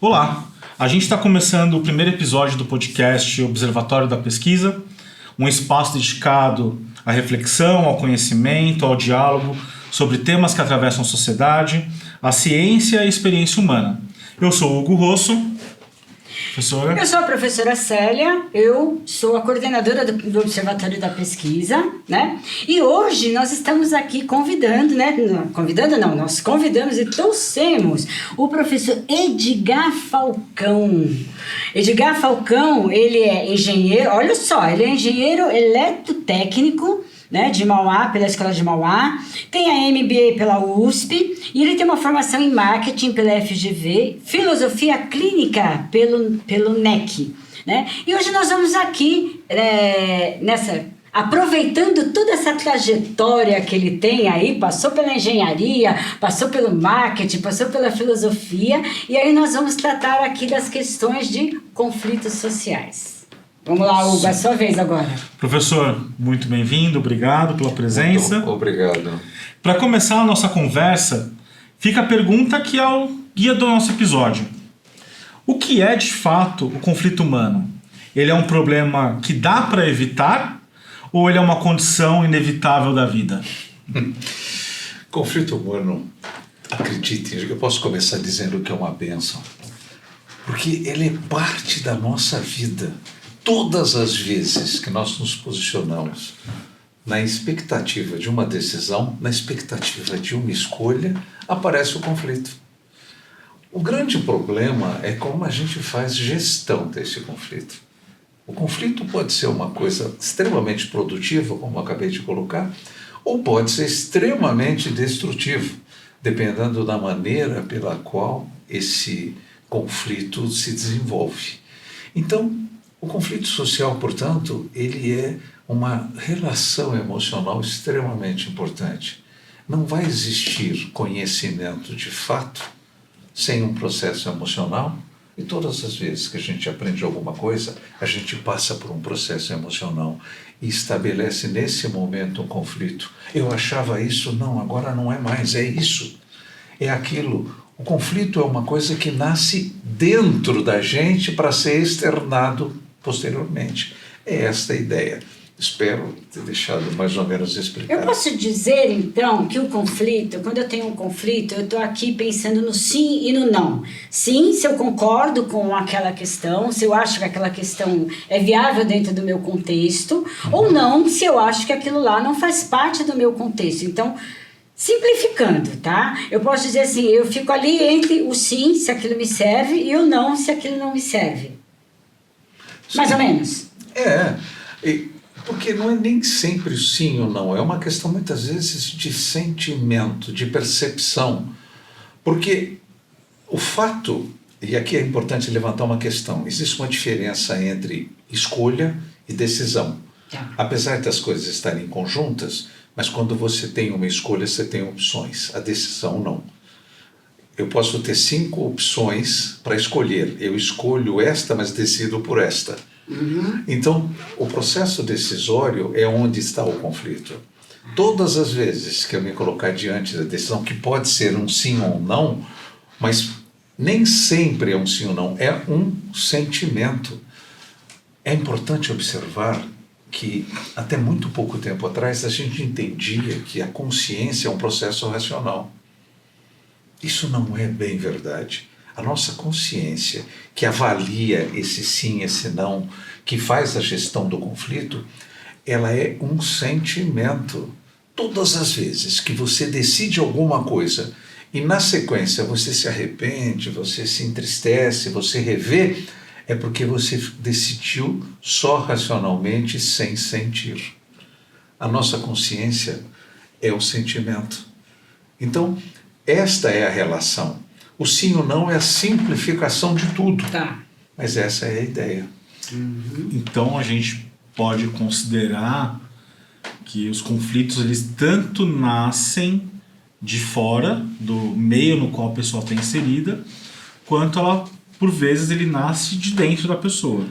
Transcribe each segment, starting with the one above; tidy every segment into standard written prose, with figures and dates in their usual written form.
Olá, a gente está começando o primeiro episódio do podcast Observatório da Pesquisa, um espaço dedicado à reflexão, ao conhecimento, ao diálogo sobre temas que atravessam a sociedade, a ciência e a experiência humana. Eu sou o Hugo Rosso. Professora? Eu sou a professora Célia, eu sou a coordenadora do Observatório da Pesquisa, né? E hoje nós estamos aqui convidando, né? Nós convidamos e trouxemos o professor Edgar Falcão. Edgar Falcão, ele é engenheiro, olha só, ele é engenheiro eletrotécnico, né, de Mauá, pela Escola de Mauá, tem a MBA pela USP e ele tem uma formação em marketing pela FGV, filosofia clínica pelo NEC, né? E hoje nós vamos aqui aproveitando toda essa trajetória que ele tem aí, passou pela engenharia, passou pelo marketing, passou pela filosofia, e aí nós vamos tratar aqui das questões de conflitos sociais. Vamos lá, Hugo, é a sua vez agora. Professor, muito bem-vindo, obrigado pela presença. Muito obrigado. Para começar a nossa conversa, fica a pergunta que é o guia do nosso episódio. O que é, de fato, o conflito humano? Ele é um problema que dá para evitar ou ele é uma condição inevitável da vida? Conflito humano, acreditem, eu posso começar dizendo que é uma bênção, porque ele é parte da nossa vida. Todas as vezes que nós nos posicionamos na expectativa de uma decisão, na expectativa de uma escolha, aparece o conflito. O grande problema é como a gente faz gestão desse conflito. O conflito pode ser uma coisa extremamente produtiva, como eu acabei de colocar, ou pode ser extremamente destrutivo, dependendo da maneira pela qual esse conflito se desenvolve. Então, o conflito social, portanto, ele é uma relação emocional extremamente importante. Não vai existir conhecimento de fato sem um processo emocional, e todas as vezes que a gente aprende alguma coisa, a gente passa por um processo emocional e estabelece nesse momento um conflito. Eu achava isso, não, agora não é mais, é isso, é aquilo. O conflito é uma coisa que nasce dentro da gente para ser externado posteriormente. É esta a ideia. Espero ter deixado mais ou menos explicado. Eu posso dizer, então, que o conflito, quando eu tenho um conflito, eu estou aqui pensando no sim e no não. Sim, se eu concordo com aquela questão, se eu acho que aquela questão é viável dentro do meu contexto, ou não, se eu acho que aquilo lá não faz parte do meu contexto. Então, simplificando, tá? Eu posso dizer assim, eu fico ali entre o sim, se aquilo me serve, e o não, se aquilo não me serve. Sim. Mais ou menos. Porque não é nem sempre sim ou não, é uma questão muitas vezes de sentimento, de percepção. Porque o fato, e aqui é importante levantar uma questão, existe uma diferença entre escolha e decisão. Apesar das coisas estarem conjuntas, mas quando você tem uma escolha, você tem opções, a decisão não. Eu posso ter 5 opções para escolher. Eu escolho esta, mas decido por esta. Uhum. Então, o processo decisório é onde está o conflito. Todas as vezes que eu me colocar diante da decisão, que pode ser um sim ou um não, mas nem sempre é um sim ou não, é um sentimento. É importante observar que até muito pouco tempo atrás a gente entendia que a consciência é um processo racional. Isso não é bem verdade. A nossa consciência, que avalia esse sim, esse não, que faz a gestão do conflito, ela é um sentimento. Todas as vezes que você decide alguma coisa e na sequência você se arrepende, você se entristece, você revê, é porque você decidiu só racionalmente, sem sentir. A nossa consciência é o sentimento. Então, esta é a relação. O sim ou não é a simplificação de tudo. Tá. Mas essa é a ideia. Uhum. Então a gente pode considerar que os conflitos eles tanto nascem de fora do meio no qual a pessoa está inserida, quanto ela, por vezes, ele nasce de dentro da pessoa.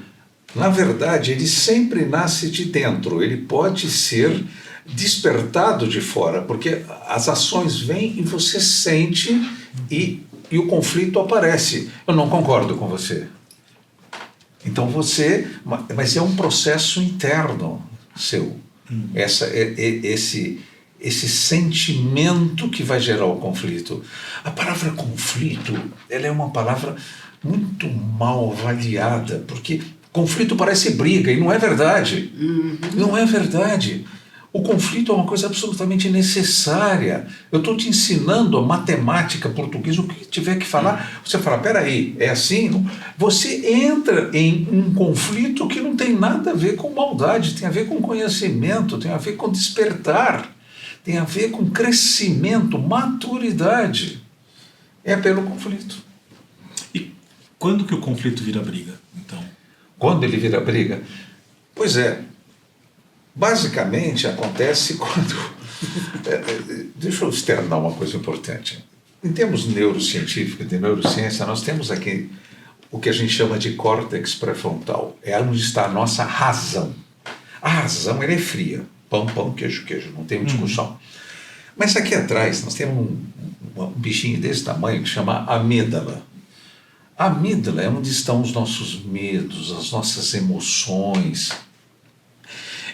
Na verdade, ele sempre nasce de dentro. Ele pode ser despertado de fora, porque as ações vêm e você sente e e o conflito aparece. Eu não concordo com você. Então mas é um processo interno seu. Esse sentimento que vai gerar o conflito. A palavra conflito, ela é uma palavra muito mal avaliada, porque conflito parece briga, e não é verdade. Não é verdade. O conflito é uma coisa absolutamente necessária. Eu estou te ensinando a matemática, português, o que tiver que falar. Você fala, peraí, é assim? Você entra em um conflito que não tem nada a ver com maldade, tem a ver com conhecimento, tem a ver com despertar, tem a ver com crescimento, maturidade. É pelo conflito. E quando que o conflito vira briga, então? Quando ele vira briga? Pois é. Basicamente acontece quando... Deixa eu externar uma coisa importante. Em termos neurocientíficos, de neurociência, nós temos aqui o que a gente chama de córtex pré-frontal. É onde está a nossa razão. A razão, ela é fria. Pão, pão, queijo, queijo. Não tem discussão. Mas aqui atrás nós temos um bichinho desse tamanho que chama amígdala. A amígdala é onde estão os nossos medos, as nossas emoções.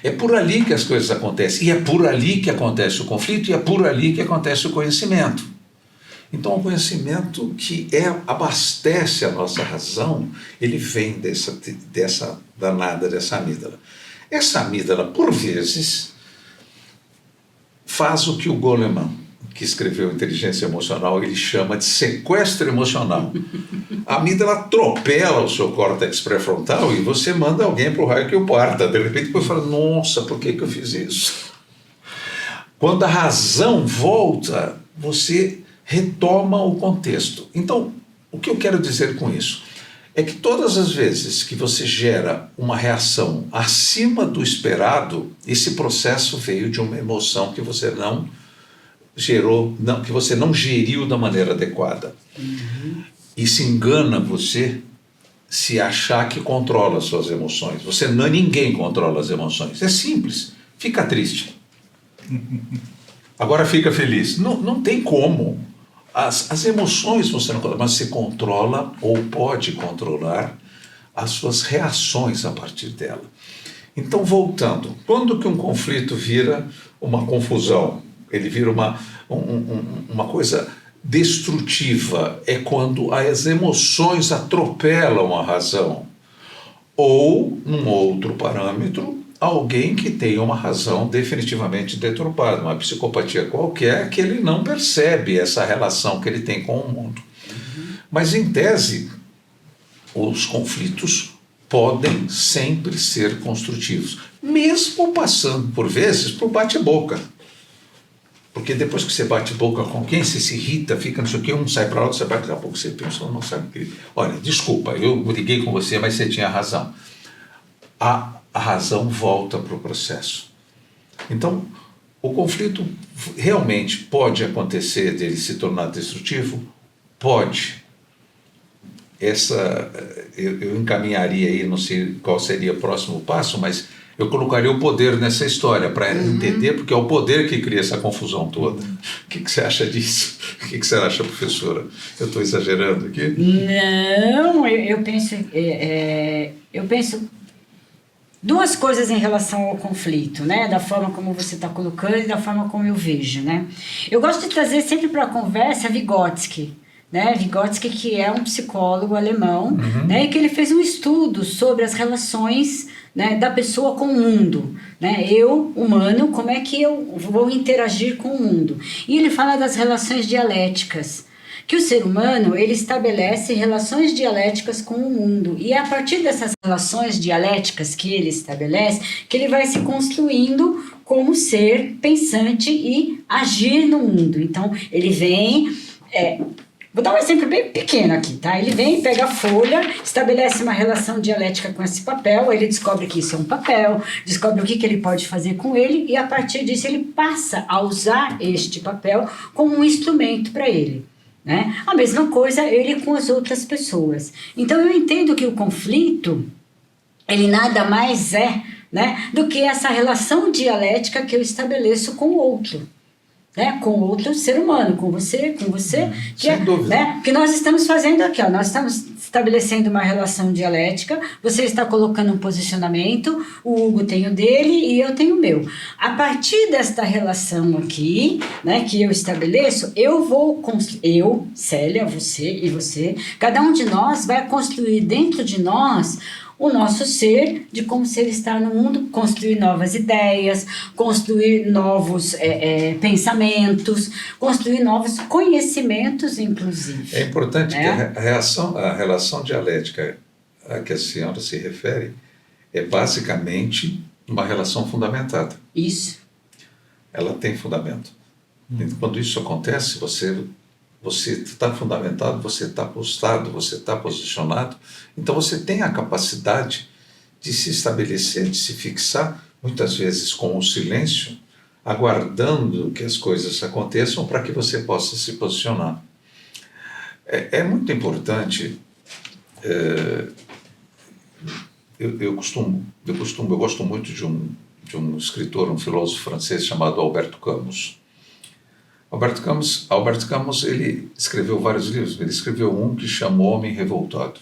É por ali que as coisas acontecem, e é por ali que acontece o conflito, e é por ali que acontece o conhecimento. Então, o conhecimento que abastece a nossa razão, ele vem dessa danada, dessa amígdala. Essa amígdala, por vezes, faz o que o Goleman, que escreveu Inteligência Emocional, ele chama de sequestro emocional. A amígdala atropela o seu córtex pré-frontal e você manda alguém para o raio que o parta. De repente, depois fala, nossa, por que eu fiz isso? Quando a razão volta, você retoma o contexto. Então, o que eu quero dizer com isso? É que todas as vezes que você gera uma reação acima do esperado, esse processo veio de uma emoção que você não gerou, que você não geriu da maneira adequada. Isso engana você se achar que controla as suas emoções. Ninguém controla as emoções. É simples. Fica triste. Agora fica feliz. Não tem como. As emoções você não controla, mas você controla ou pode controlar as suas reações a partir dela. Então, voltando, quando que um conflito vira uma confusão? Ele vira uma coisa destrutiva, é quando as emoções atropelam a razão. Ou, num outro parâmetro, alguém que tem uma razão definitivamente deturpada, uma psicopatia qualquer, que ele não percebe essa relação que ele tem com o mundo. Mas, em tese, os conflitos podem sempre ser construtivos, mesmo passando, por vezes, por bate-boca. Porque depois que você bate boca com quem, você se irrita, fica não sei o que, um sai para lá, outro sai para lá, daqui a pouco você pensa, não sabe o que... Olha, desculpa, eu briguei com você, mas você tinha razão. A razão volta para o processo. Então, o conflito realmente pode acontecer dele se tornar destrutivo? Pode. Eu encaminharia aí, não sei qual seria o próximo passo, mas eu colocaria o poder nessa história para entender, porque é o poder que cria essa confusão toda. O que você acha disso? O que você acha, professora? Eu estou exagerando aqui? Não, eu penso duas coisas em relação ao conflito, né? Da forma como você está colocando e da forma como eu vejo, né? Eu gosto de trazer sempre para a conversa Vygotsky, né? Vygotsky, que é um psicólogo alemão, né? E que ele fez um estudo sobre as relações, né, da pessoa com o mundo, né? Eu, humano, como é que eu vou interagir com o mundo? E ele fala das relações dialéticas, que o ser humano, ele estabelece relações dialéticas com o mundo, e é a partir dessas relações dialéticas que ele estabelece, que ele vai se construindo como ser pensante e agir no mundo. Então, ele vem... Vou dar um exemplo bem pequeno aqui, tá? Ele vem, pega a folha, estabelece uma relação dialética com esse papel, ele descobre que isso é um papel, descobre o que ele pode fazer com ele, e a partir disso ele passa a usar este papel como um instrumento para ele, né? A mesma coisa ele com as outras pessoas. Então eu entendo que o conflito, ele nada mais é, né, do que essa relação dialética que eu estabeleço com o outro. né, com outro ser humano, com você, que sem dúvida. né, que nós estamos fazendo aqui, ó, nós estamos estabelecendo uma relação dialética, você está colocando um posicionamento, o Hugo tem o dele e eu tenho o meu. A partir desta relação aqui, né, que eu estabeleço, eu, Célia, você e você, cada um de nós vai construir dentro de nós o nosso ser, de como ser estar no mundo, construir novas ideias, construir novos pensamentos, construir novos conhecimentos, inclusive. É importante que a relação dialética a que a senhora se refere é basicamente uma relação fundamentada. Isso. Ela tem fundamento. Quando isso acontece, você está fundamentado, você está postado, você está posicionado, então você tem a capacidade de se estabelecer, de se fixar, muitas vezes com o silêncio, aguardando que as coisas aconteçam para que você possa se posicionar. É muito importante, eu gosto muito de um escritor, um filósofo francês chamado Albert Camus. Albert Camus, ele escreveu vários livros, ele escreveu um que chamou Homem Revoltado.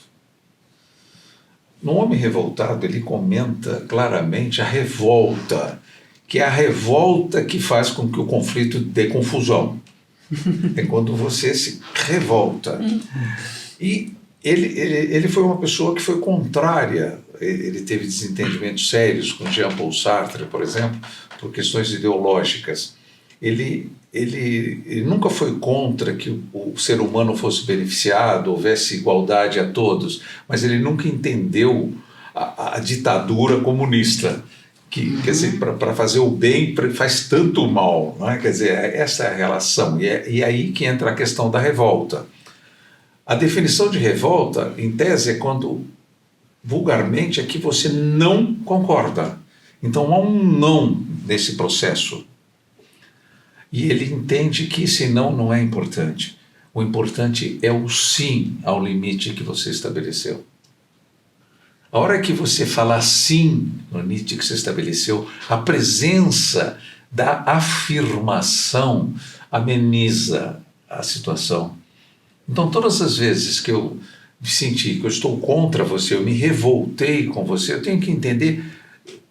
No Homem Revoltado, ele comenta claramente a revolta, que é a revolta que faz com que o conflito dê confusão. É quando você se revolta. E ele foi uma pessoa que foi contrária, ele teve desentendimentos sérios com Jean-Paul Sartre, por exemplo, por questões ideológicas. Ele nunca foi contra que o ser humano fosse beneficiado, houvesse igualdade a todos, mas ele nunca entendeu a ditadura comunista, que quer dizer, para fazer o bem faz tanto mal, não é? Quer dizer, essa é a relação, e aí que entra a questão da revolta. A definição de revolta, em tese, é quando, vulgarmente, é que você não concorda. Então há um não nesse processo. E ele entende que esse não é importante. O importante é o sim ao limite que você estabeleceu. A hora que você falar sim no limite que você estabeleceu, a presença da afirmação ameniza a situação. Então, todas as vezes que eu senti que eu estou contra você, eu me revoltei com você, eu tenho que entender...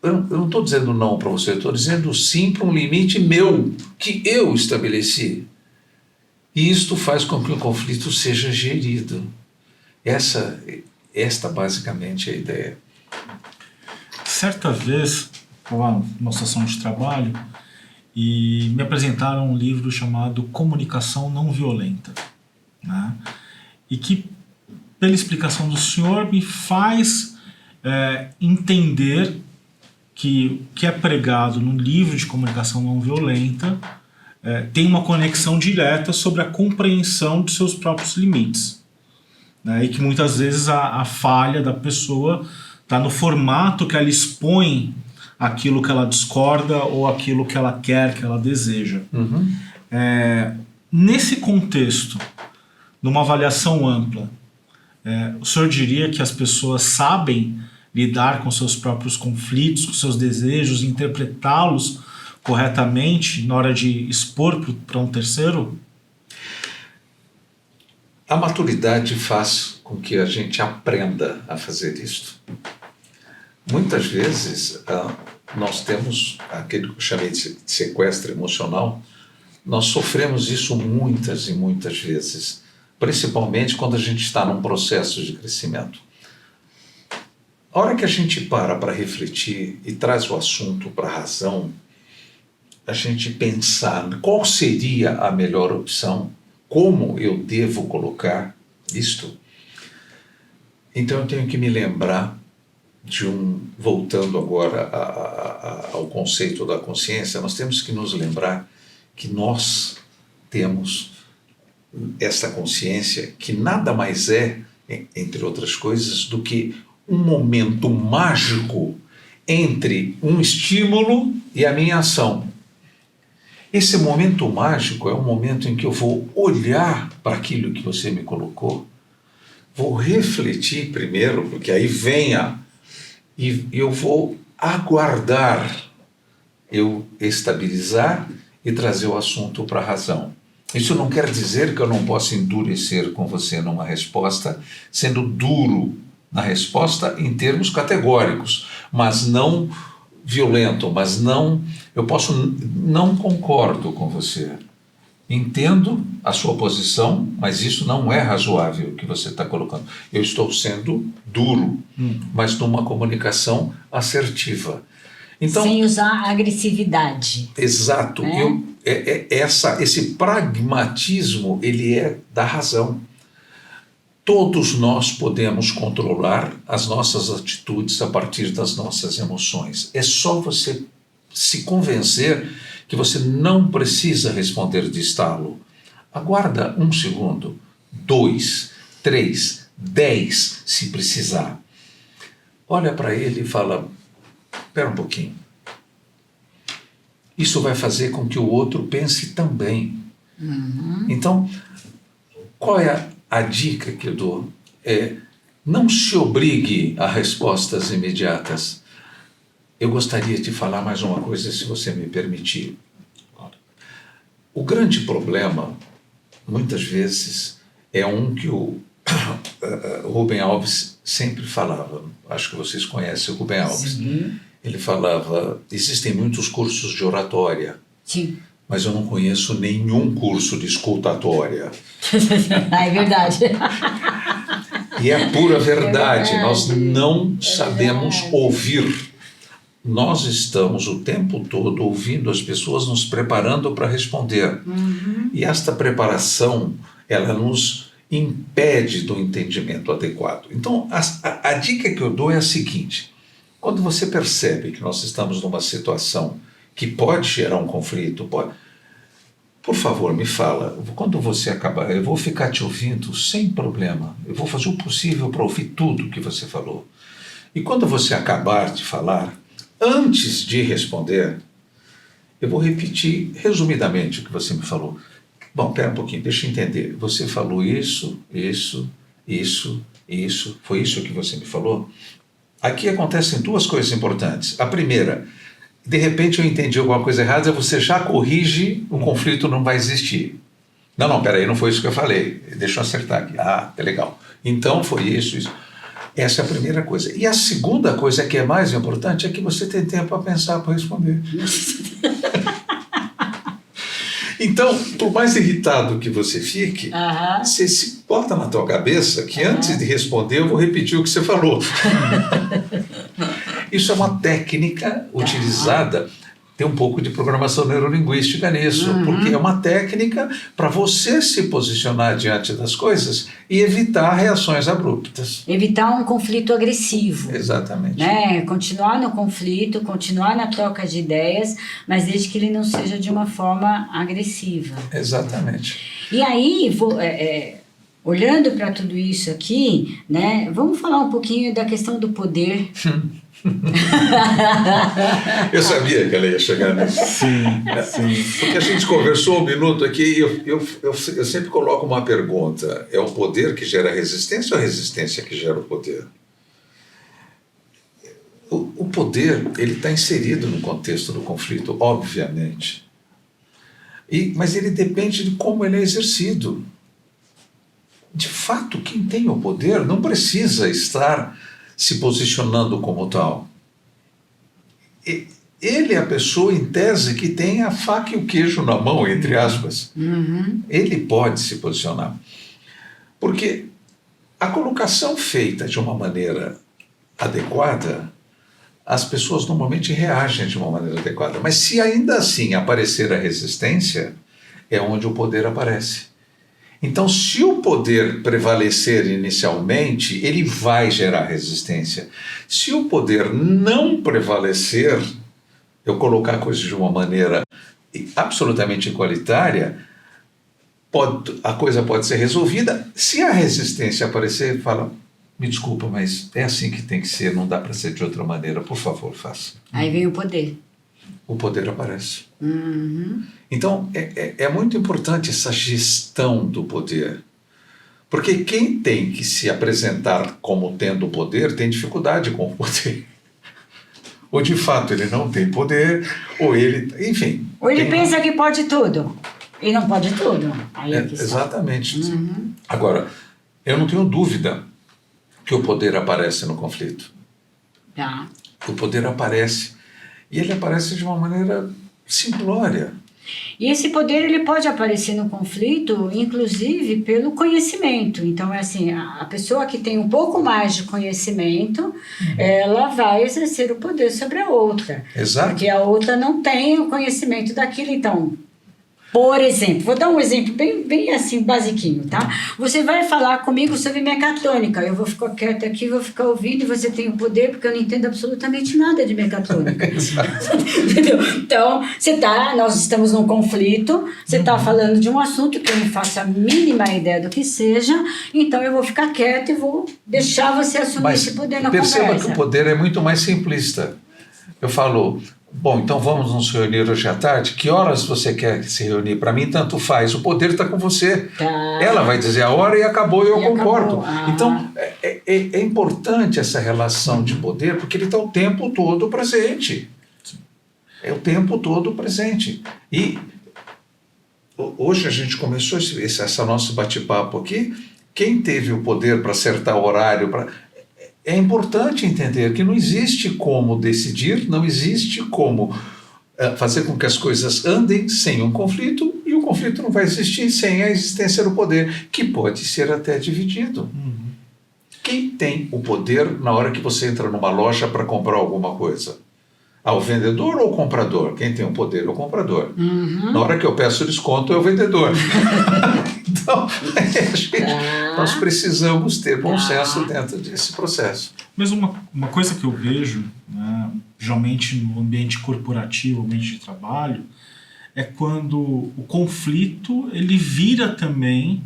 Eu não estou dizendo não para você, eu estou dizendo sim para um limite meu, que eu estabeleci. E isto faz com que o conflito seja gerido. Esta basicamente é a ideia. Certa vez, estava numa situação de trabalho e me apresentaram um livro chamado Comunicação Não Violenta, né? E que, pela explicação do senhor, me faz entender que o que é pregado no livro de comunicação não violenta tem uma conexão direta sobre a compreensão de seus próprios limites, né? E que muitas vezes a falha da pessoa está no formato que ela expõe aquilo que ela discorda ou aquilo que ela quer, que ela deseja. Uhum. Nesse contexto, numa avaliação ampla, o senhor diria que as pessoas sabem lidar com seus próprios conflitos, com seus desejos, interpretá-los corretamente na hora de expor para um terceiro? A maturidade faz com que a gente aprenda a fazer isto. Muitas vezes nós temos aquele que eu chamei de sequestro emocional, nós sofremos isso muitas e muitas vezes, principalmente quando a gente está num processo de crescimento. A hora que a gente para refletir e traz o assunto para a razão, a gente pensar qual seria a melhor opção, como eu devo colocar isto, então eu tenho que me lembrar voltando agora ao conceito da consciência, nós temos que nos lembrar que nós temos essa consciência que nada mais é, entre outras coisas, do que um momento mágico entre um estímulo e a minha ação. Esse momento mágico é um momento em que eu vou olhar para aquilo que você me colocou, vou refletir primeiro, porque aí venha, e eu vou aguardar eu estabilizar e trazer o assunto para a razão. Isso não quer dizer que eu não possa endurecer com você numa resposta, sendo duro na resposta em termos categóricos, mas não violento, mas não, eu posso não concordo com você. Entendo a sua posição, mas isso não é razoável que você está colocando. Eu estou sendo duro, mas numa comunicação assertiva. Então, sem usar agressividade. Exato. Né? Esse pragmatismo, ele é da razão. Todos nós podemos controlar as nossas atitudes a partir das nossas emoções. É só você se convencer que você não precisa responder de estalo. Aguarda 1 segundo, 2, 3, 10, se precisar. Olha para ele e fala, espera um pouquinho. Isso vai fazer com que o outro pense também. Então, qual é a dica que eu dou? Não se obrigue a respostas imediatas. Eu gostaria de falar mais uma coisa, se você me permitir. O grande problema, muitas vezes, é um que o Rubem Alves sempre falava. Acho que vocês conhecem o Rubem Alves. Sim. Ele falava, existem muitos cursos de oratória, Sim. mas eu não conheço nenhum curso de escutatória. É verdade. E é pura verdade, nós não sabemos ouvir. Nós estamos o tempo todo ouvindo as pessoas, nos preparando para responder. E esta preparação, ela nos impede do entendimento adequado. Então, a dica que eu dou é a seguinte: quando você percebe que nós estamos numa situação que pode gerar um conflito, por favor, me fala. Quando você acabar, eu vou ficar te ouvindo sem problema. Eu vou fazer o possível para ouvir tudo que você falou. E quando você acabar de falar, antes de responder, eu vou repetir resumidamente o que você me falou. Bom, espera um pouquinho, deixa eu entender. Você falou isso, isso, isso, isso. Foi isso que você me falou? Aqui acontecem 2 coisas importantes. A primeira, de repente eu entendi alguma coisa errada, você já corrige, o conflito não vai existir. Não, peraí, não foi isso que eu falei. Deixa eu acertar aqui. Ah, é legal. Então foi isso. Essa é a primeira coisa. E a segunda coisa, que é mais importante, é que você tem tempo para pensar, para responder. Então, por mais irritado que você fique, você se bota na tua cabeça que antes de responder eu vou repetir o que você falou. Isso é uma técnica utilizada, tem um pouco de programação neurolinguística nisso, porque é uma técnica para você se posicionar diante das coisas e evitar reações abruptas. Evitar um conflito agressivo. Exatamente. Né? Continuar no conflito, continuar na troca de ideias, mas desde que ele não seja de uma forma agressiva. Exatamente. E aí, olhando para tudo isso aqui, né, vamos falar um pouquinho da questão do poder. Eu sabia que ela ia chegar nisso. Sim. Porque a gente conversou um minuto aqui e eu sempre coloco uma pergunta: é o poder que gera resistência ou a resistência que gera o poder? O poder, ele está inserido no contexto do conflito, obviamente. Mas ele depende de como ele é exercido. De fato, quem tem o poder não precisa estar se posicionando como tal. Ele é a pessoa, em tese, que tem a faca e o queijo na mão, entre aspas. Ele pode se posicionar. Porque a colocação feita de uma maneira adequada, as pessoas normalmente reagem de uma maneira adequada. Mas se ainda assim aparecer a resistência, é onde o poder aparece. Então, se o poder prevalecer inicialmente, ele vai gerar resistência. Se o poder não prevalecer, eu colocar a coisa de uma maneira absolutamente igualitária, a coisa pode ser resolvida. Se a resistência aparecer, fala, me desculpa, mas é assim que tem que ser, não dá para ser de outra maneira, por favor, faça. Aí vem o poder. O poder aparece. Então, é muito importante essa gestão do poder. Porque quem tem que se apresentar como tendo poder tem dificuldade com o poder. ou de fato ele não tem poder, ou ele, enfim. Ou ele pensa que pode tudo e não pode tudo. Aí é que está. Exatamente. Agora, eu não tenho dúvida que o poder aparece no conflito. Tá. O poder aparece. E ele aparece de uma maneira simplória. E esse poder ele pode aparecer no conflito, inclusive pelo conhecimento. Então, é assim, a pessoa que tem um pouco mais de conhecimento, ela vai exercer o poder sobre a outra. Exato. Porque a outra não tem o conhecimento daquilo. Então, por exemplo, vou dar um exemplo bem assim, basiquinho, tá? Você vai falar comigo sobre mecatrônica, eu vou ficar quieta aqui, vou ficar ouvindo e você tem o poder porque eu não entendo absolutamente nada de mecatrônica. Entendeu? Então, nós estamos num conflito, você está falando de um assunto que eu não faço a mínima ideia do que seja, então eu vou ficar quieta e vou deixar você assumir esse poder na conversa. Perceba que o poder é muito mais simplista. Eu falo... Bom, então vamos nos reunir hoje à tarde. Que horas você quer se reunir? Para mim, tanto faz. O poder está com você. Tá. Ela vai dizer a hora e acabou, eu concordo. Acabou. Então, é importante essa relação de poder, porque ele está o tempo todo presente. É o tempo todo presente. E hoje a gente começou esse nosso bate-papo aqui. Quem teve o poder para acertar o horário... É importante entender que não existe como decidir, não existe como fazer com que as coisas andem sem um conflito, e o conflito não vai existir sem a existência do poder, que pode ser até dividido. Quem tem o poder na hora que você entra numa loja para comprar alguma coisa? O vendedor ou o comprador? Quem tem o poder é o comprador. Na hora que eu peço desconto é o vendedor. Então, nós precisamos ter bom senso dentro desse processo. Mas uma coisa que eu vejo, né, geralmente no ambiente corporativo, ambiente de trabalho, é quando o conflito ele vira também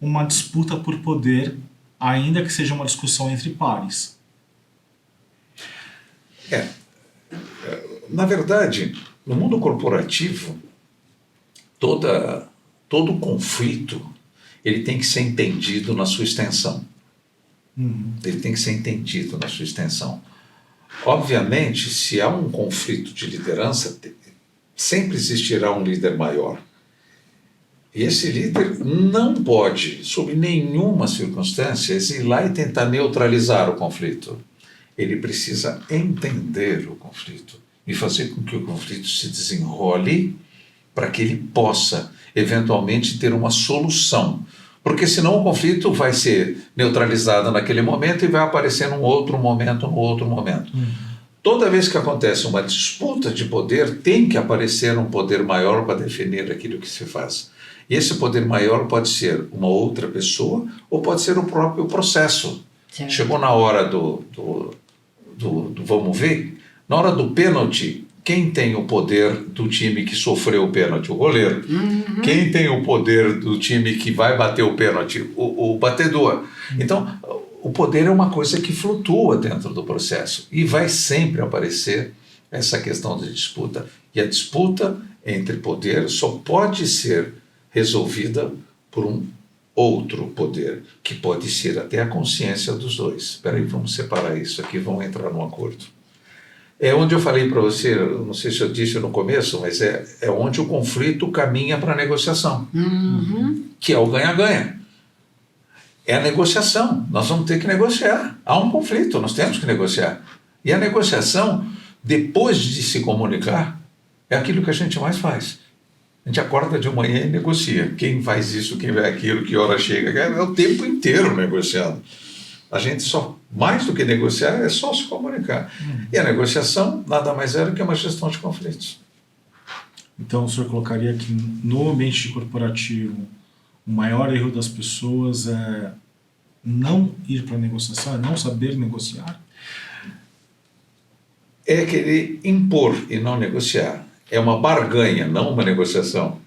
uma disputa por poder, ainda que seja uma discussão entre pares. Na verdade, no mundo corporativo, todo conflito ele tem que ser entendido na sua extensão. Ele tem que ser entendido na sua extensão. Obviamente, se há um conflito de liderança, sempre existirá um líder maior. E esse líder não pode, sob nenhuma circunstância, ir lá e tentar neutralizar o conflito. Ele precisa entender o conflito e fazer com que o conflito se desenrole para que ele possa, eventualmente, ter uma solução. Porque senão o conflito vai ser neutralizado naquele momento e vai aparecer num outro momento. Toda vez que acontece uma disputa de poder, tem que aparecer um poder maior para definir aquilo que se faz. E esse poder maior pode ser uma outra pessoa ou pode ser o próprio processo. Certo. Chegou na hora do vamos ver, na hora do pênalti, quem tem o poder do time que sofreu o pênalti? O goleiro. Quem tem o poder do time que vai bater o pênalti? O batedor. Então, o poder é uma coisa que flutua dentro do processo e vai sempre aparecer essa questão de disputa. E a disputa entre poder só pode ser resolvida por um outro poder, que pode ser até a consciência dos dois. Espera aí, vamos separar isso aqui, vamos entrar num acordo. É onde eu falei para você, não sei se eu disse no começo, mas é onde o conflito caminha para a negociação, que é o ganha-ganha. É a negociação, nós vamos ter que negociar. Há um conflito, nós temos que negociar. E a negociação, depois de se comunicar, é aquilo que a gente mais faz. A gente acorda de manhã e negocia. Quem faz isso, quem vai aquilo, que hora chega. É o tempo inteiro negociando. A gente só, mais do que negociar, é só se comunicar. E a negociação nada mais é do que uma gestão de conflitos. Então, o senhor colocaria que no ambiente corporativo, o maior erro das pessoas é não ir para a negociação, é não saber negociar? É querer impor e não negociar. É uma barganha, não uma negociação.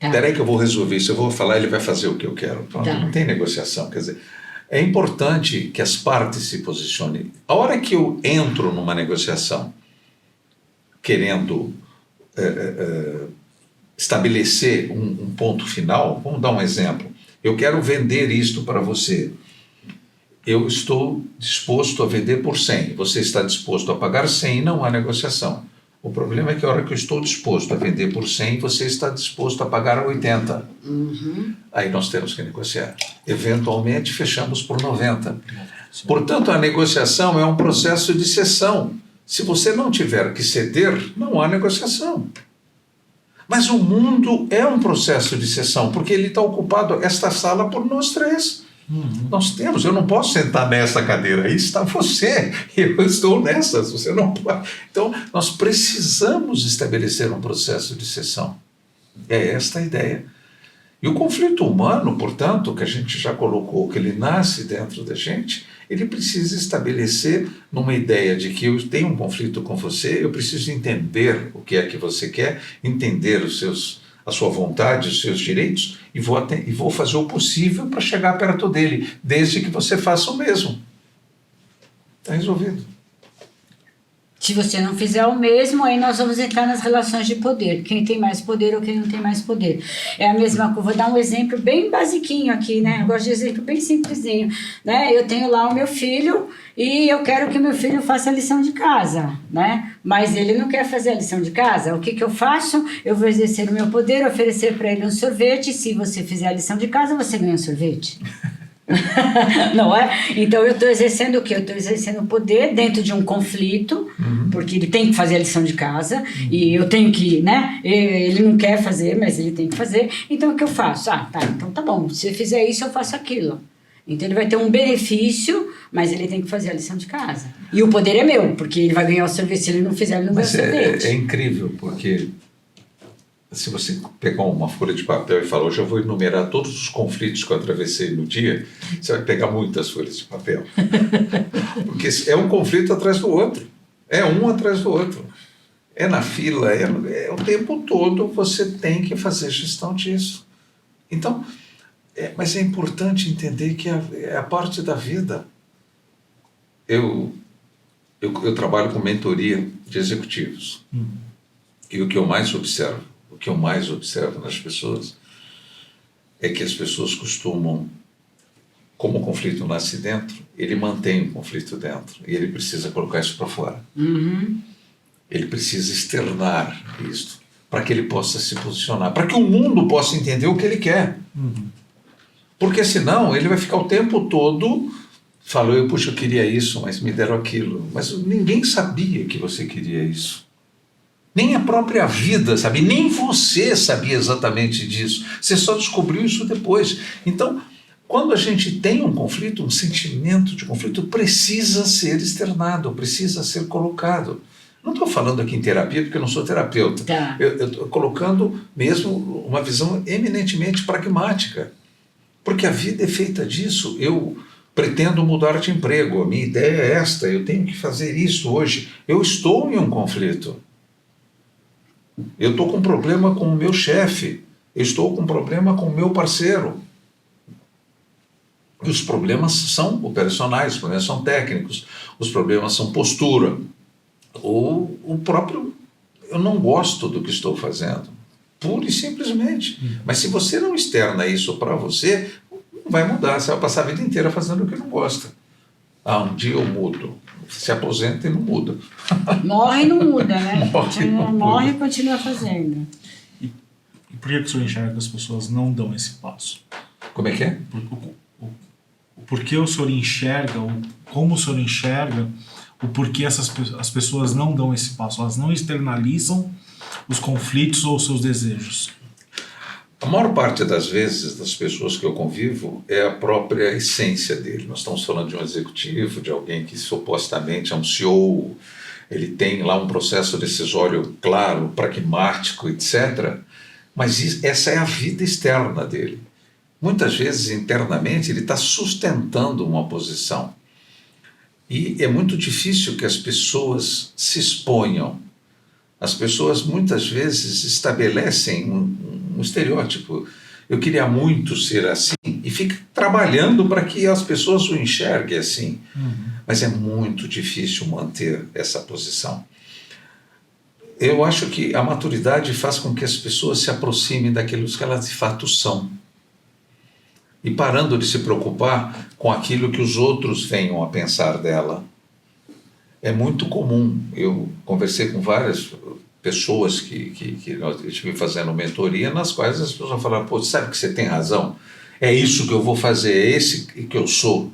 Espera aí que eu vou resolver isso, eu vou falar, ele vai fazer o que eu quero. Não tem negociação, quer dizer... É importante que as partes se posicionem. A hora que eu entro numa negociação, querendo estabelecer um ponto final, vamos dar um exemplo. Eu quero vender isto para você. eu estou disposto a vender por 100, você está disposto a pagar 100, não há negociação. O problema é que a hora que eu estou disposto a vender por 100, você está disposto a pagar 80. Aí nós temos que negociar. Eventualmente fechamos por 90. Portanto, a negociação é um processo de cessão. Se você não tiver que ceder, não há negociação. Mas o mundo é um processo de cessão, porque ele está ocupado, esta sala, por nós três. Nós temos, eu não posso sentar nessa cadeira, aí está você, eu estou nessa, você não pode. Então, nós precisamos estabelecer um processo de cessão. É esta a ideia. E o conflito humano, portanto, que a gente já colocou, que ele nasce dentro da gente, ele precisa estabelecer numa ideia de que eu tenho um conflito com você, eu preciso entender o que é que você quer, entender a sua vontade, os seus direitos, e vou fazer o possível para chegar perto dele, desde que você faça o mesmo. Está resolvido. Se você não fizer o mesmo, aí nós vamos entrar nas relações de poder. Quem tem mais poder ou quem não tem mais poder. É a mesma coisa. Vou dar um exemplo bem basiquinho aqui, né? Eu gosto de exemplo bem simplesinho, né? Eu tenho lá o meu filho e eu quero que o meu filho faça a lição de casa, né? Mas ele não quer fazer a lição de casa. O que eu faço? Eu vou exercer o meu poder, oferecer para ele um sorvete. Se você fizer a lição de casa, você ganha um sorvete. Não é? Então eu estou exercendo o quê? Eu estou exercendo o poder dentro de um conflito, porque ele tem que fazer a lição de casa, e eu tenho que, né? Ele não quer fazer, mas ele tem que fazer. Então o que eu faço? Ah, tá, então tá bom, se eu fizer isso, eu faço aquilo. Então ele vai ter um benefício, mas ele tem que fazer a lição de casa. E o poder é meu, porque ele vai ganhar o sorvete. Se ele não fizer, ele não ganha o sorvete. É incrível, porque se você pegar uma folha de papel e falar, hoje eu vou enumerar todos os conflitos que eu atravessei no dia, você vai pegar muitas folhas de papel. Porque é um conflito atrás do outro. É um atrás do outro. É na fila, é o tempo todo você tem que fazer gestão disso. Então, mas é importante entender que é a parte da vida. Eu trabalho com mentoria de executivos. E o que eu mais observo nas pessoas é que as pessoas costumam, como o conflito nasce dentro, ele mantém o conflito dentro e ele precisa colocar isso para fora. Ele precisa externar isso para que ele possa se posicionar, para que o mundo possa entender o que ele quer. Porque senão ele vai ficar o tempo todo falando, puxa, eu queria isso, mas me deram aquilo. Mas ninguém sabia que você queria isso. Nem a própria vida sabia, nem você sabia exatamente disso. Você só descobriu isso depois. Então, quando a gente tem um conflito, um sentimento de conflito, precisa ser externado, precisa ser colocado. Não estou falando aqui em terapia, porque eu não sou terapeuta. Tá. Eu estou colocando mesmo uma visão eminentemente pragmática. Porque a vida é feita disso. Eu pretendo mudar de emprego, a minha ideia é esta, eu tenho que fazer isso hoje. Eu estou em um conflito. Eu estou com um problema com o meu chefe, eu estou com um problema com o meu parceiro. E os problemas são operacionais, os problemas são técnicos, os problemas são postura. Ou o próprio, eu não gosto do que estou fazendo, pura e simplesmente. Mas se você não externa isso para você, não vai mudar, você vai passar a vida inteira fazendo o que não gosta. Ah, um dia eu mudo. Se aposenta e não muda. Morre e não muda, né? Morre e continua fazendo. E por que o senhor enxerga que as pessoas não dão esse passo? Como é que é? Por que o senhor enxerga, como o senhor enxerga, o porquê as pessoas não dão esse passo? Elas não externalizam os conflitos ou os seus desejos? A maior parte das vezes, das pessoas que eu convivo, é a própria essência dele. Nós estamos falando de um executivo, de alguém que supostamente é um CEO, ele tem lá um processo decisório claro, pragmático, etc. Mas essa é a vida externa dele. Muitas vezes, internamente, ele está sustentando uma posição. E é muito difícil que as pessoas se exponham. As pessoas, muitas vezes, estabelecem um estereótipo. Eu queria muito ser assim, e fica trabalhando para que as pessoas o enxerguem assim. Mas é muito difícil manter essa posição. Eu acho que a maturidade faz com que as pessoas se aproximem daquilo que elas de fato são. e parando de se preocupar com aquilo que os outros venham a pensar dela. É muito comum. Eu conversei com várias pessoas que nós estive fazendo mentoria, nas quais as pessoas falaram, pô, sabe que você tem razão? É isso que eu vou fazer, é esse que eu sou.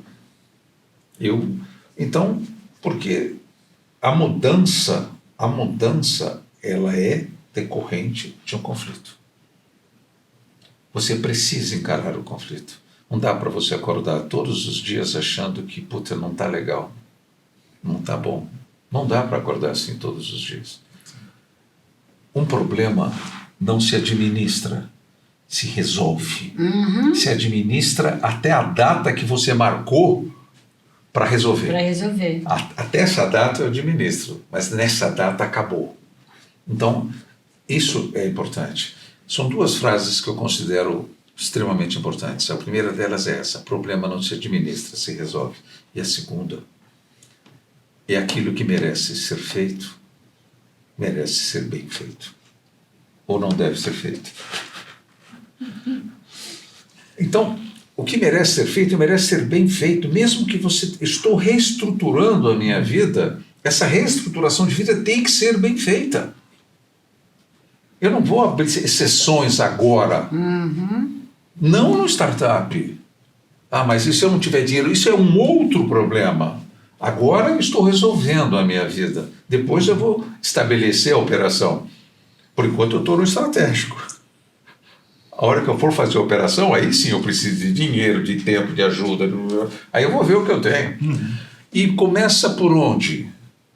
Então, porque a mudança, ela é decorrente de um conflito. Você precisa encarar o conflito. Não dá para você acordar todos os dias achando que, puta, não está legal, não está bom. Não dá para acordar assim todos os dias. Um problema não se administra, se resolve. Se administra até a data que você marcou para resolver. Para resolver. Até essa data eu administro, mas nessa data acabou. Então, isso é importante. São duas frases que eu considero extremamente importantes. A primeira delas é essa: problema não se administra, se resolve. E a segunda é aquilo que merece ser feito, merece ser bem feito. Ou não deve ser feito. Então, o que merece ser feito, merece ser bem feito. Mesmo que você... Estou reestruturando a minha vida, essa reestruturação de vida tem que ser bem feita. Eu não vou abrir exceções agora. Não no startup. Ah, mas e se eu não tiver dinheiro? Isso é um outro problema. Agora eu estou resolvendo a minha vida. Depois eu vou estabelecer a operação. Por enquanto eu estou no estratégico. A hora que eu for fazer a operação, aí sim eu preciso de dinheiro, de tempo, de ajuda. Aí eu vou ver o que eu tenho. E começa por onde?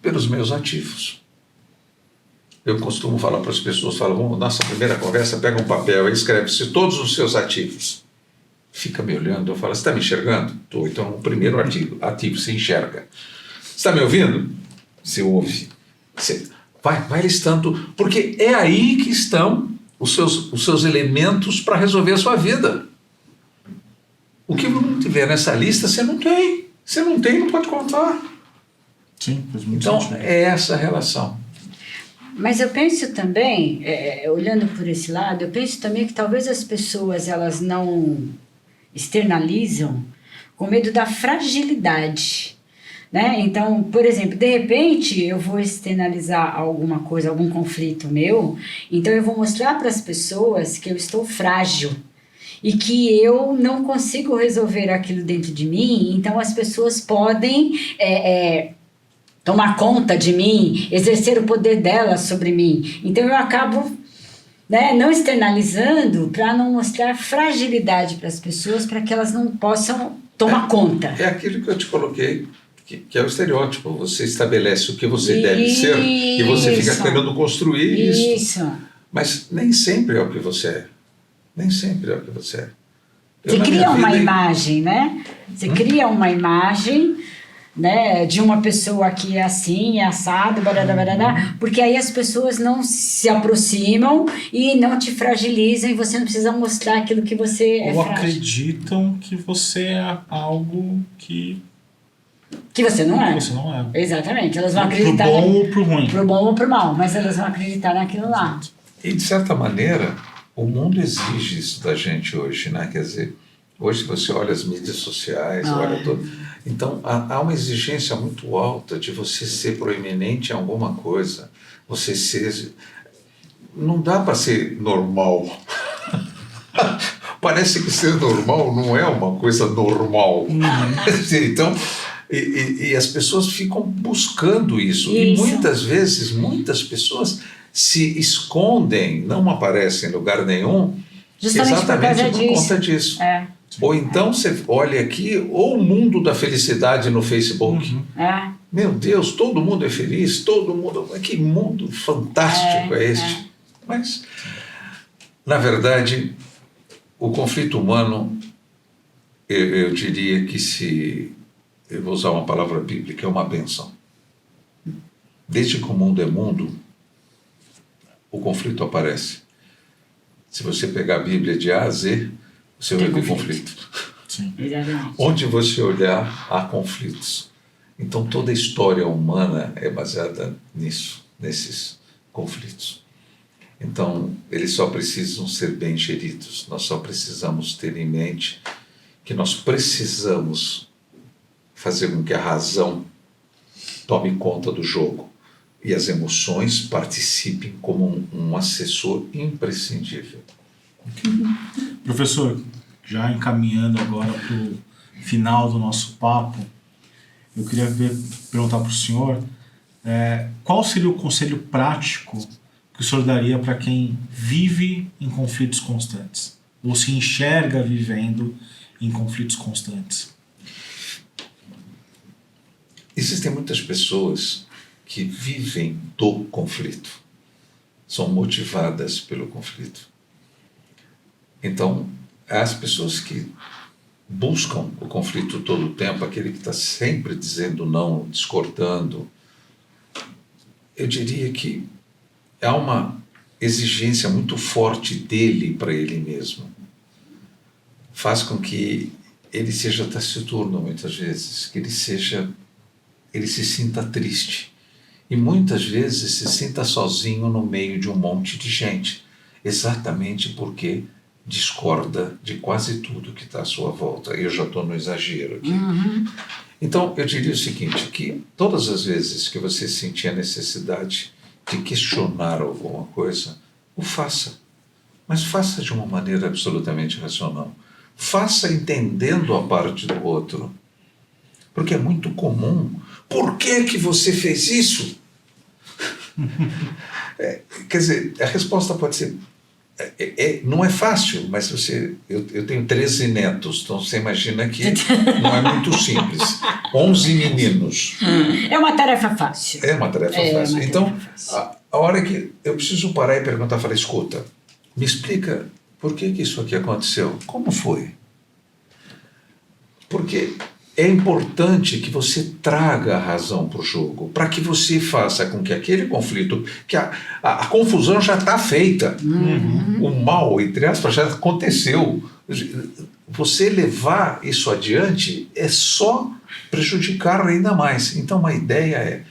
Pelos meus ativos. Eu costumo falar para as pessoas, nossa primeira conversa, pega um papel e escreve-se todos os seus ativos. Fica me olhando, eu falo, você está me enxergando? Estou. Então, o primeiro ativo, você enxerga. Você está me ouvindo? Você ouve. Você vai listando, porque é aí que estão os seus elementos para resolver a sua vida. O que não tiver nessa lista, você não tem. Você não tem, não pode contar. Sim, faz muito então, sentido. é essa a relação. Mas eu penso também, olhando por esse lado, eu penso também que talvez as pessoas elas não externalizam com medo da fragilidade, né? Então, por exemplo, de repente eu vou externalizar alguma coisa, algum conflito meu, então eu vou mostrar para as pessoas que eu estou frágil e que eu não consigo resolver aquilo dentro de mim, então as pessoas podem tomar conta de mim, exercer o poder delas sobre mim. Então eu acabo não externalizando para não mostrar fragilidade para as pessoas, para que elas não possam tomar conta. É aquilo que eu te coloquei, que é o estereótipo. Você estabelece o que você deve ser e você fica querendo construir isso. Mas nem sempre é o que você é. Nem sempre é o que você é. Você cria uma imagem, né? Você cria uma imagem, né, de uma pessoa que é assim, é assado, porque aí as pessoas não se aproximam e não te fragilizam e você não precisa mostrar aquilo que você é ou frágil. acreditam que você é algo que você não é. Você não é. Exatamente. Elas vão acreditar. Pro bom ou pro ruim. Pro bom ou pro mal, mas elas vão acreditar naquilo lá. E de certa maneira, o mundo exige isso da gente hoje, né? Quer dizer, hoje você olha as mídias sociais, olha tudo. Então, há uma exigência muito alta de você ser proeminente em alguma coisa. Você ser... Não dá para ser normal. Parece que ser normal não é uma coisa normal. Então, e as pessoas ficam buscando isso. E muitas vezes, muitas pessoas se escondem, não aparecem em lugar nenhum, exatamente por conta disso. Ou então você olha aqui, ou o mundo da felicidade no Facebook. Meu Deus, todo mundo é feliz, todo mundo... Que mundo fantástico é este. Mas, na verdade, o conflito humano, eu diria que eu vou usar uma palavra bíblica, é uma bênção. Desde que o mundo é mundo, o conflito aparece. Se você pegar a Bíblia de A a Z, você vai ver conflito. Sim. Onde você olhar, há conflitos. Então toda a história humana é baseada nesses conflitos. Então eles só precisam ser bem geridos. Nós só precisamos ter em mente que nós precisamos fazer com que a razão tome conta do jogo e as emoções participem como um assessor imprescindível. Professor, já encaminhando agora para o final do nosso papo, eu queria perguntar para o senhor qual seria o conselho prático que o senhor daria para quem vive em conflitos constantes ou se enxerga vivendo em conflitos constantes? Existem muitas pessoas que vivem do conflito, são motivadas pelo conflito. Então, as pessoas que buscam o conflito todo o tempo, aquele que está sempre dizendo não, discordando, eu diria que há uma exigência muito forte dele para ele mesmo. Faz com que ele seja taciturno muitas vezes, que ele se sinta triste. E muitas vezes se sinta sozinho no meio de um monte de gente, exatamente porque discorda de quase tudo que está à sua volta. Eu já estou no exagero aqui. Então, eu diria o seguinte, que todas as vezes que você sentir a necessidade de questionar alguma coisa, o faça. Mas faça de uma maneira absolutamente racional. Faça entendendo a parte do outro. Porque é muito comum. Por que você fez isso? Quer dizer, a resposta pode ser... não é fácil, mas eu tenho 13 netos, então você imagina que não é muito simples. 11 meninos. É uma tarefa fácil. É uma tarefa fácil. Então, a hora que eu preciso parar e perguntar, falei, escuta, me explica por que isso aqui aconteceu? Como foi? Porque é importante que você traga a razão para o jogo, para que você faça com que aquele conflito, que a confusão já está feita, o mal, entre aspas, já aconteceu. Você levar isso adiante é só prejudicar ainda mais. Então a ideia é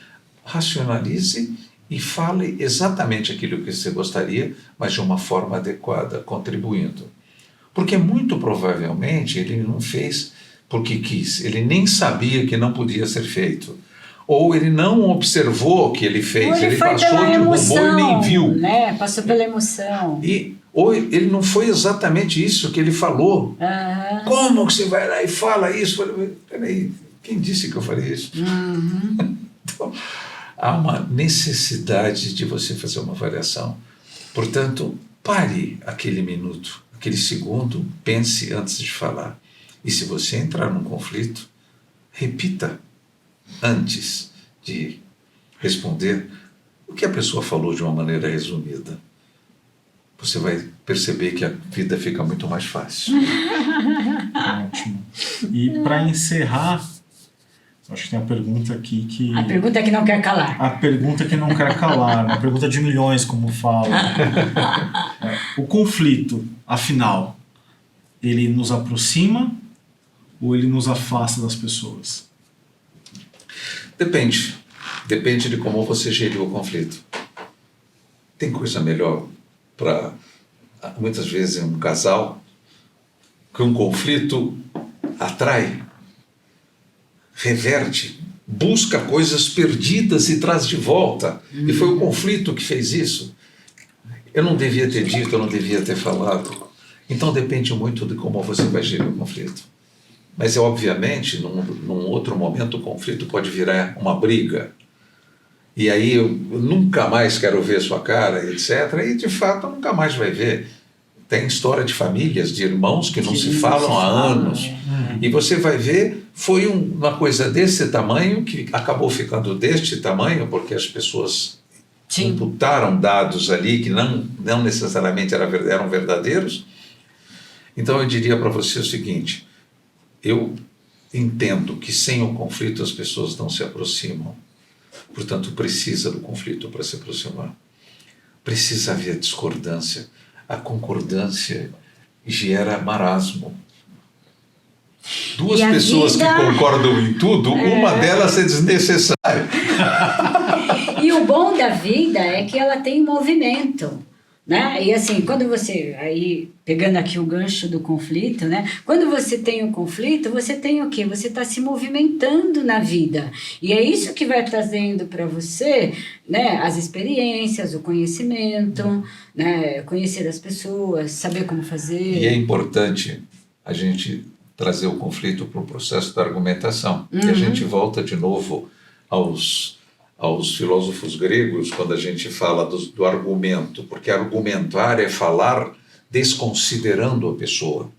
racionalize e fale exatamente aquilo que você gostaria, mas de uma forma adequada, contribuindo. Porque muito provavelmente ele não fez porque quis, ele nem sabia que não podia ser feito. Ou ele não observou o que ele fez, ele passou de bobo e nem viu. Né? Passou pela emoção. Ou ele não foi exatamente isso que ele falou. Como que você vai lá e fala isso? Peraí, quem disse que eu falei isso? Então, há uma necessidade de você fazer uma avaliação. Portanto, pare aquele minuto, aquele segundo, pense antes de falar. E se você entrar num conflito, repita antes de responder o que a pessoa falou de uma maneira resumida. Você vai perceber que a vida fica muito mais fácil. Ótimo. E para encerrar, acho que tem uma pergunta aqui que... A pergunta que não quer calar. A pergunta que não quer calar, uma pergunta de milhões, como fala. O conflito, afinal, ele nos aproxima ou ele nos afasta das pessoas? Depende. Depende de como você geriu o conflito. Tem coisa melhor para, muitas vezes, um casal que um conflito atrai, reverte, busca coisas perdidas e traz de volta. E foi o conflito que fez isso. Eu não devia ter dito, eu não devia ter falado. Então depende muito de como você vai gerir o conflito. Mas, obviamente, num outro momento, o conflito pode virar uma briga. E aí eu nunca mais quero ver sua cara, etc. E, de fato, nunca mais vai ver. Tem história de famílias, de irmãos que não se falam há anos. E você vai ver, foi uma coisa desse tamanho que acabou ficando deste tamanho, porque as pessoas imputaram dados ali que não necessariamente eram verdadeiros. Então, eu diria para você o seguinte... Eu entendo que sem o conflito as pessoas não se aproximam. Portanto, precisa do conflito para se aproximar. Precisa haver discordância. A concordância gera marasmo. Duas pessoas que concordam em tudo, uma delas é desnecessária. E o bom da vida é que ela tem movimento. né? E assim, quando você, aí pegando aqui o gancho do conflito, né? Quando você tem um conflito, você tem o quê? Você está se movimentando na vida. E é isso que vai trazendo para você, né? As experiências, o conhecimento, né? Conhecer as pessoas, saber como fazer. E é importante a gente trazer o conflito para o processo da argumentação. E a gente volta de novo aos filósofos gregos, quando a gente fala do argumento, porque argumentar é falar desconsiderando a pessoa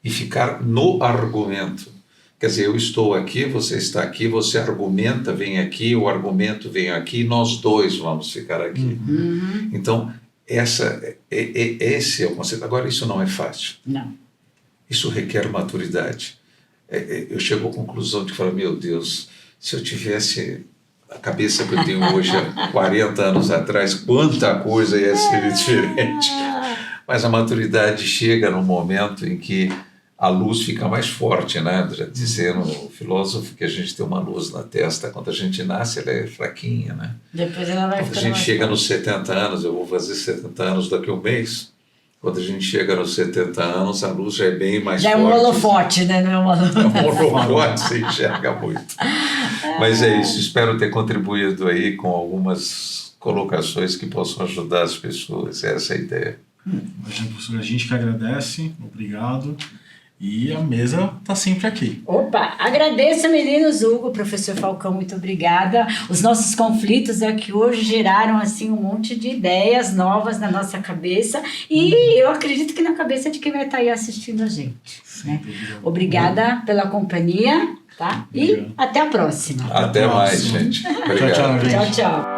e ficar no argumento. Quer dizer, eu estou aqui, você está aqui, você argumenta, vem aqui, o argumento vem aqui, nós dois vamos ficar aqui. Então, esse é o conceito. Agora, isso não é fácil. Não. Isso requer maturidade. Eu chego à conclusão de falar, meu Deus, se eu tivesse a cabeça que eu tenho hoje há 40 anos atrás, quanta coisa ia ser diferente. Mas a maturidade chega no momento em que a luz fica mais forte, né? Já dizendo o filósofo que a gente tem uma luz na testa, quando a gente nasce ela é fraquinha, né? Depois ela vai Quando a ficando gente mais chega forte. nos 70 anos, eu vou fazer 70 anos daqui a um mês, quando a gente chega nos 70 anos, a luz já é bem mais Já é forte. um holofote, né? Não é um holofote. É um holofote, você enxerga muito. Mas é isso, espero ter contribuído aí com algumas colocações que possam ajudar as pessoas, essa é a ideia. Imagina, professor, a gente que agradece, obrigado. E a mesa está sempre aqui. Opa, agradeço, meninos. Hugo, professor Falcão, muito obrigada. Os nossos conflitos é que hoje geraram assim um monte de ideias novas na nossa cabeça e eu acredito que na cabeça de quem vai estar aí assistindo a gente. Né? Obrigada pela companhia, tá? E até a próxima. Até mais, gente. Obrigado. Tchau, tchau, gente. Tchau, tchau.